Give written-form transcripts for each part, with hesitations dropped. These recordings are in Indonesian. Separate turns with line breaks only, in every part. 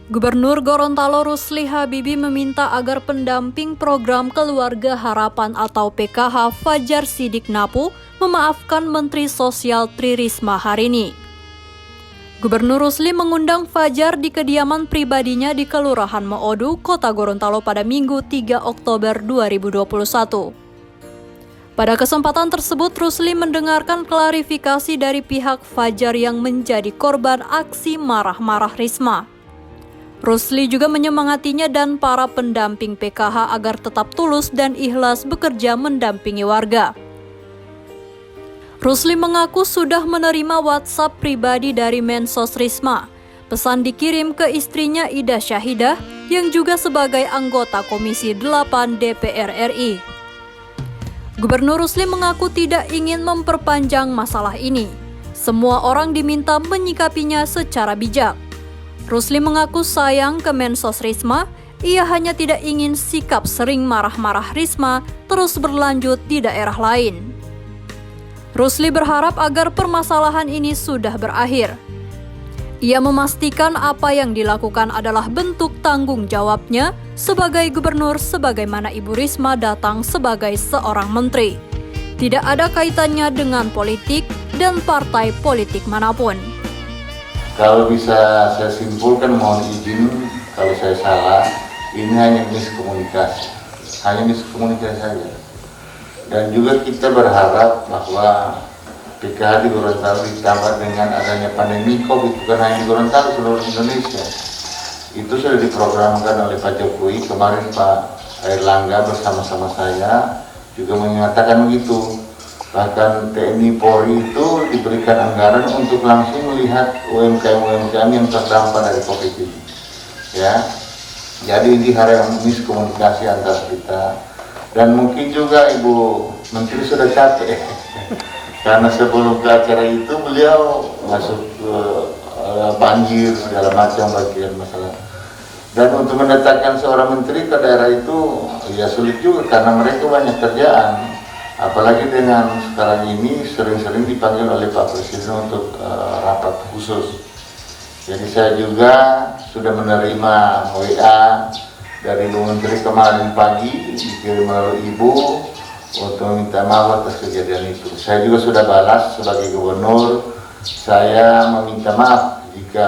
Gubernur Gorontalo Rusli Habibie meminta agar pendamping program Keluarga Harapan atau PKH Fajar Sidik Napu memaafkan Menteri Sosial Tri Risma hari ini. Gubernur Rusli mengundang Fajar di kediaman pribadinya di Kelurahan Moodu, Kota Gorontalo pada Minggu 3 Oktober 2021. Pada kesempatan tersebut, Rusli mendengarkan klarifikasi dari pihak Fajar yang menjadi korban aksi marah-marah Risma. Rusli juga menyemangatinya dan para pendamping PKH agar tetap tulus dan ikhlas bekerja mendampingi warga. Rusli mengaku sudah menerima WhatsApp pribadi dari Mensos Risma. Pesan dikirim ke istrinya Ida Syahidah yang juga sebagai anggota Komisi 8 DPR RI. Gubernur Rusli mengaku tidak ingin memperpanjang masalah ini. Semua orang diminta menyikapinya secara bijak. Rusli mengaku sayang ke Mensos Risma, ia hanya tidak ingin sikap sering marah-marah Risma terus berlanjut di daerah lain. Rusli berharap agar permasalahan ini sudah berakhir. Ia memastikan apa yang dilakukan adalah bentuk tanggung jawabnya sebagai gubernur sebagaimana Ibu Risma datang sebagai seorang menteri. Tidak ada kaitannya dengan politik dan partai politik manapun.
Kalau bisa saya simpulkan, mohon izin kalau saya salah, ini hanya miskomunikasi saja. Dan juga kita berharap bahwa PKH di Gorontalo ditambah dengan adanya pandemi COVID, bukan hanya di Gorontalo, seluruh Indonesia. Itu sudah diprogramkan oleh Pak Jokowi. Kemarin Pak Airlangga bersama-sama saya juga menyatakan begitu. Bahkan TNI Polri itu diberikan anggaran untuk langsung melihat UMKM-UMKM yang terdampak dari COVID ini. Ya, jadi ini hal yang miskomunikasi antara kita. Dan mungkin juga Ibu Menteri sudah capek karena sebelum ke acara itu beliau masuk ke banjir segala macam bagian masalah. Dan untuk mendatangkan seorang menteri ke daerah itu ya sulit juga karena mereka banyak kerjaan. Apalagi dengan sekarang ini sering-sering dipanggil oleh Pak Presiden untuk rapat khusus. Jadi saya juga sudah menerima WA dari Ibu Menteri kemarin pagi, dikirim melalui Ibu untuk meminta maaf atas kejadian itu. Saya juga sudah balas sebagai gubernur, saya meminta maaf jika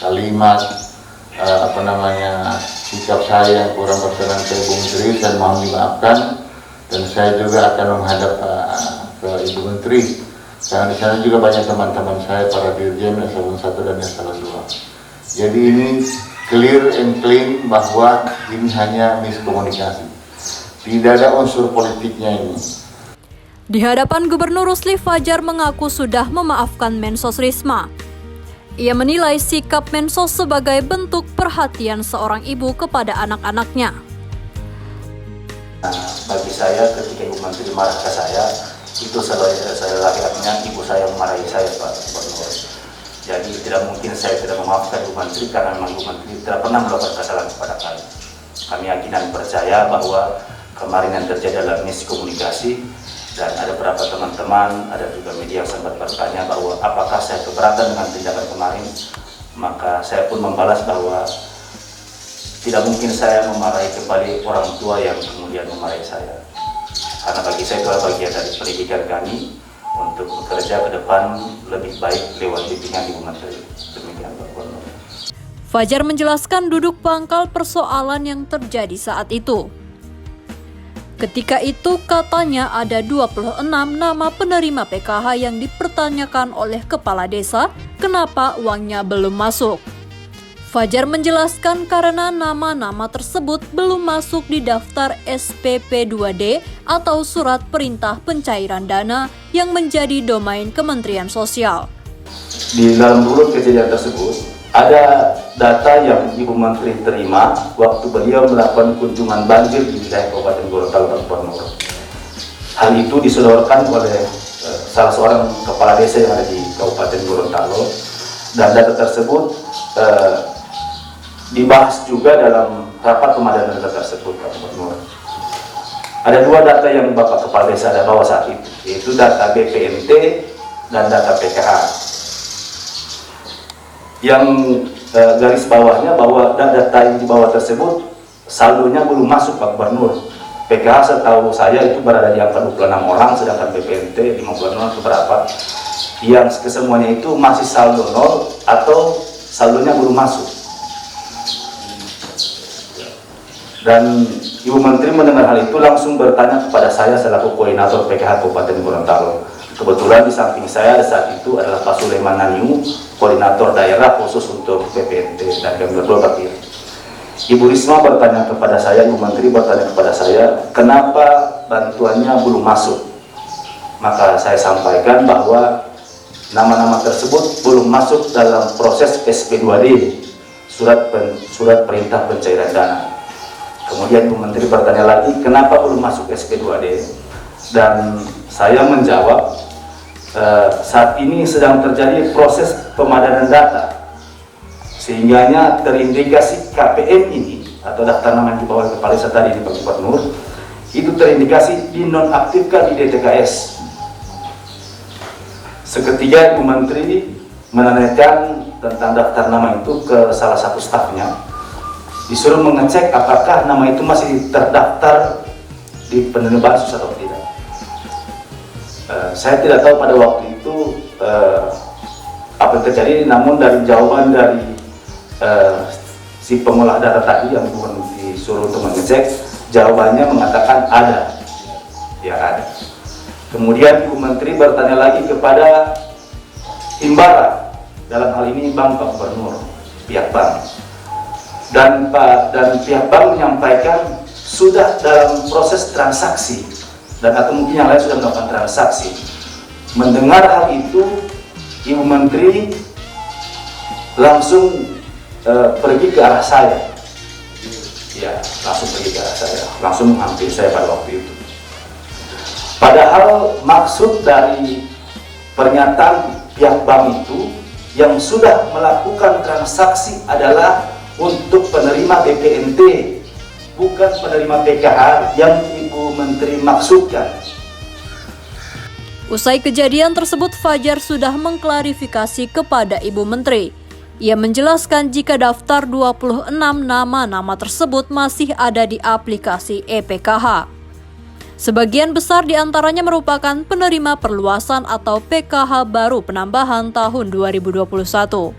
kalimat sikap saya yang kurang berkenan ke Ibu Menteri, saya mohon dimaafkan. Dan saya juga akan menghadap ke Ibu Menteri, karena di sana juga banyak teman-teman saya, para dirjen eselon 1 dan eselon 2. Jadi ini clear and clean bahwa ini hanya miskomunikasi. Tidak ada unsur politiknya ini.
Di hadapan Gubernur Rusli, Fajar mengaku sudah memaafkan Mensos Risma. Ia menilai sikap Mensos sebagai bentuk perhatian seorang ibu kepada anak-anaknya.
Bagi saya, ketika Ibu Menteri marah ke saya, itu saya layaknya ibu saya memarahi saya, Pak Gubernur. Jadi tidak mungkin saya tidak memaafkan Ibu Menteri karena memang Ibu Menteri tidak pernah melakukan kesalahan kepada kami. Kami yakin dan percaya bahwa kemarin yang terjadi adalah miskomunikasi, dan ada beberapa teman-teman, ada juga media yang sempat bertanya bahwa apakah saya keberatan dengan tindakan kemarin. Maka saya pun membalas bahwa tidak mungkin saya memarahi kembali orang tua yang kemudian memarahi saya. Karena bagi saya itu adalah bagian dari pendidikan kami untuk bekerja ke depan lebih baik lewat bimbingan Ibu Menteri. Demikian Pak Gubernur.
Fajar menjelaskan duduk pangkal persoalan yang terjadi saat itu. Ketika itu katanya ada 26 nama penerima PKH yang dipertanyakan oleh kepala desa, kenapa uangnya belum masuk. Fajar menjelaskan karena nama-nama tersebut belum masuk di daftar SPP 2D atau Surat Perintah Pencairan Dana yang menjadi domain Kementerian Sosial.
Di dalam urut kejadian tersebut, ada data yang Ibu Menteri terima waktu beliau melakukan kunjungan banjir di wilayah Kabupaten Gorontalo dan Ponorogo. Hal itu disodorkan oleh salah seorang kepala desa yang ada di Kabupaten Gorontalo, dan data tersebut dibahas juga dalam rapat pemadanan data tersebut, Pak Gubernur. Ada dua data yang Bapak Kepala Desa ada bawa saat itu, yaitu data BPNT dan data PKH. Yang garis bawahnya bahwa data yang di bawah tersebut saldonya belum masuk Pak Gubernur. PKH setahu saya itu berada di angka 26 orang, sedangkan BPNT 56 atau berapa. Yang kesemuanya itu masih saldo nol atau saldonya belum masuk. Dan Ibu Menteri mendengar hal itu langsung bertanya kepada saya selaku koordinator PKH Kabupaten Gorontalo. Kebetulan di samping saya saat itu adalah Pak Sulaiman Naniu, koordinator daerah khusus untuk BPNT, dan kami berdua berdiri. Ibu Risma bertanya kepada saya, Ibu Menteri bertanya kepada saya, kenapa bantuannya belum masuk? Maka saya sampaikan bahwa nama-nama tersebut belum masuk dalam proses SP2D, surat perintah pencairan dana. Kemudian Ibu Menteri bertanya lagi, kenapa belum masuk SP2D? Dan saya menjawab, saat ini sedang terjadi proses pemadanan data, sehingganya terindikasi KPM ini atau daftar nama yang dibawa kepala desa tadi di Pak Gubernur itu terindikasi dinonaktifkan di DTKS. Seketika Ibu Menteri menanyakan tentang daftar nama itu ke salah satu stafnya, disuruh mengecek apakah nama itu masih terdaftar di penerima bansos atau tidak. Saya tidak tahu pada waktu itu apa yang terjadi, namun dari jawaban dari si pengolah data tadi yang disuruh untuk mengecek, jawabannya mengatakan ada, ya ada. Kemudian Ibu Menteri bertanya lagi kepada Himbara, dalam hal ini Bank Pak Gubernur, pihak bank, dan pihak bank menyampaikan sudah dalam proses transaksi, dan atau mungkin yang lain sudah melakukan transaksi. Mendengar hal itu, Ibu Menteri langsung pergi ke arah saya, ya langsung pergi ke arah saya, langsung menghampiri saya pada waktu itu. Padahal maksud dari pernyataan pihak bank itu yang sudah melakukan transaksi adalah untuk penerima BPNT, bukan penerima PKH yang Ibu Menteri maksudkan.
Usai kejadian tersebut, Fajar sudah mengklarifikasi kepada Ibu Menteri. Ia menjelaskan jika daftar 26 nama-nama tersebut masih ada di aplikasi EPKH. Sebagian besar diantaranya merupakan penerima perluasan atau PKH baru penambahan tahun 2021.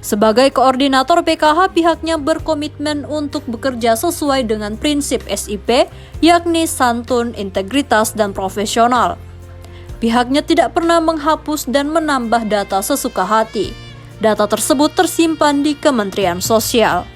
Sebagai koordinator PKH, pihaknya berkomitmen untuk bekerja sesuai dengan prinsip SIP, yakni santun, integritas, dan profesional. Pihaknya tidak pernah menghapus dan menambah data sesuka hati. Data tersebut tersimpan di Kementerian Sosial.